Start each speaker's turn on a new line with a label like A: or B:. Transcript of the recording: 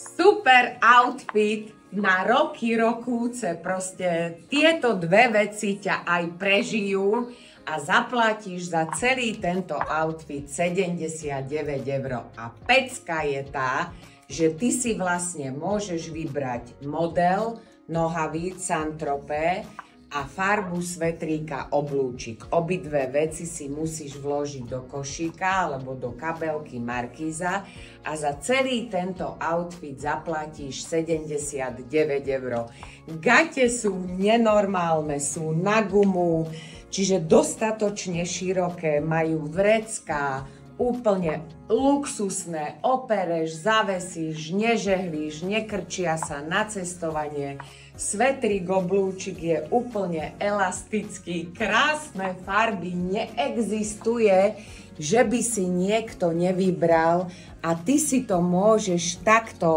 A: Super outfit na roky rokúce, proste tieto dve veci ťa aj prežijú a zaplatíš za celý tento outfit 79 €. A pecka je tá, že ty si vlastne môžeš vybrať model, nohavíc, Saint-Tropez a farbu svetríka, oblúčik. Obidve veci si musíš vložiť do košíka alebo do kabelky Markíza a za celý tento outfit zaplatíš 79 €. Gate sú nenormálne, sú na gumu, čiže dostatočne široké, majú vrecká, úplne luxusné, opereš, zavesíš, nežehlíš, nekrčia sa na cestovanie. Svetrík oblúčik je úplne elastický, krásne farby, neexistuje, že by si niekto nevybral a ty si to môžeš takto